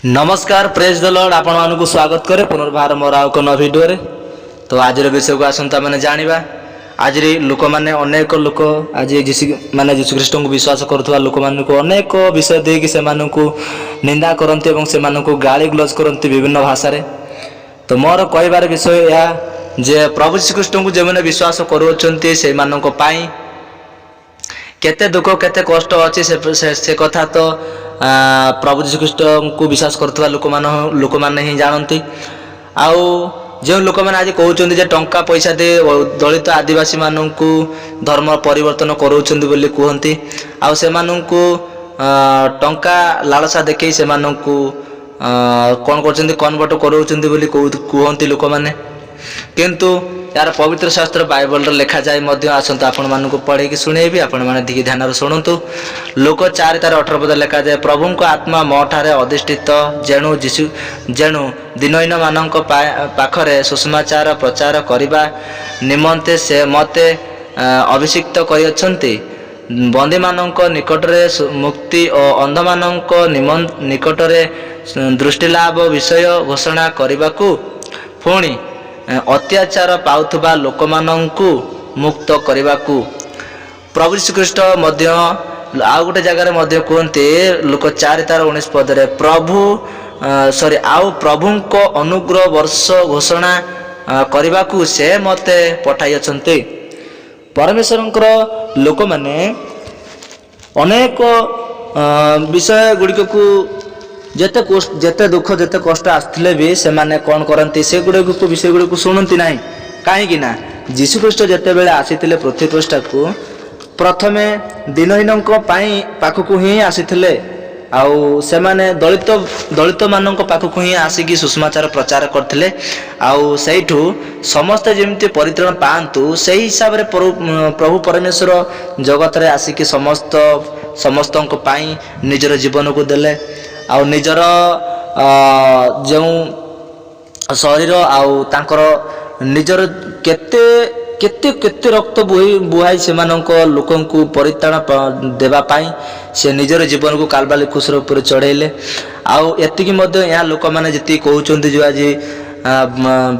नमस्कार praise the Lord आपण मानकु स्वागत करे पुनर्बार मोर आउ कोन वीडियो रे। तो आज विषय को आसंता माने जानिबा। आज लोक माने अनेक लोक आज जीशु ख्रीष्ट को विश्वास करुवा लोक मान को अनेक विषय देकी से मानकु निंदा करंती एवं से मानकु गाली ग्लोज करंती विभिन्न भाषा रे। तो मोर कहबार विषय या जे प्रभु श्री कृष्ण को जेमने विश्वास करूछंती से मानको पाई केते दुख केते कष्ट अछि से कथा तो प्रभु जीशु ख्रीष्ट को विश्वास करथुवा लोक माने ही जानती। आउ जो लोक माने आज कहउछंती जे टंका पैसा दे दलित आदिवासी माननकु धर्म परिवर्तन करूछंती बोली कहंती। आउ से माननकु टंका लालसा देखै से माननकु कोन करछंती कन्वर्ट करूछंती बोली कहंती लोक माने। किंतु यार पवित्र शास्त्र बाइबल रे लिखा जाय मध्य आसंत आपण मानकु पढ़े कि सुनेबी आपण माने धिकी ध्यान रे सुनंतु। लोक 4:18 पद लिखा जाय प्रभु को आत्मा मोठारे अधिष्ठित जेणु दिनहीन मानक पाखरे सुसमाचार प्रचार करिबा निमंते से मते अभिषिक्त करियछंती। बंदी मानक निकटरे मुक्ति और अंध मानक निकटरे दृष्टि लाभ विषय घोषणा करिबाकू पुणी अत्याचार पाउथबा लोक माननकु मुक्त करबाकू प्रभु श्री कृष्ण मध्य आउ गोटे जगह मध्य कहते लोक 4:19 पद रे प्रभु को अनुग्रह वर्ष घोषणा करबाकू से मते पठाई अछंती। परमेश्वरंकर लोक माने अनेक विषय गुड़िक को जेते दुख जेते कष्ट आसथिले भी से माने कोन करंती से गुडे को विषय गुडे को सुनंती नाही। काहे कि ना यीशु ख्रीष्ट जेते बेले आसीथिले पृथ्वी पृष्ठ को प्रथमे दिनहीनक पाई पाखकु ही आसीथिले। आउ से माने दलित मानक पाखकु ही आसीकी सुसमाचार प्रचार करथिले। आउ सेइठु समस्त जेमति परित्राण पांतु सेही हिसाब रे प्रभु परमेश्वर जगत रे आसीकी समस्तक पाई निजर जीवन को देले। आउ निजर जो शरीर आउ तांकर निजर केते केते केते रक्त बुहाई से लोकन को परित्राण देवा पाई से निजर जीवन को कालबाली क्रूस ऊपर चढ़ेले। आउ एतिकी मध्य यहाँ लोक माने जति कहउचंती जो आज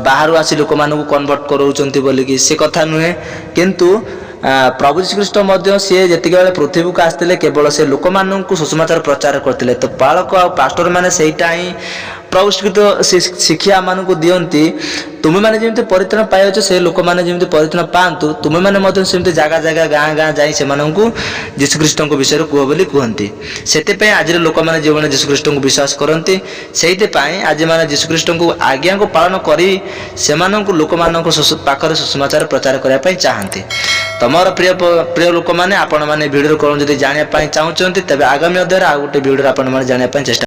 बाहर आसी लोक मानकु कन्वर्ट करउचंती बोली कि से कथा नुहे। किंतु प्रभु श्री कृष्ण मध्य सी जेतिक बेले पृथ्वी को आसते केवल से लोक मानकु सुसमाचार प्रचार करते। तो बालक आ पास्टर माने सेटा ही प्रभु श्री शिक्षा मानकु दियंती तुमे माने जेमते परित्राण पाइछ से लोक माने जेमते परित्राण पांतु तुमे माने मध्य सेमते जागा जागा गाँ गाँ जाई से मानकु यीशु ख्रीष्ट को विषय कुह बोली कहंती। सेते पय आज लोक माने जेवने यीशु ख्रीष्ट को विश्वास करंती सेते पय आज माने यीशु ख्रीष्ट को आज्ञा को पालन करी से मानकु लोक मानकु पाखरे सुसमाचार प्रचार करिया पय चाहंती। तमर प्रिय लोक माने आपण माने वीडियो कौन जदि जानिया पय चाहुचंती तबे आगामी अध्याय आ गोटे वीडियो आपण माने जानिया पय चेष्टा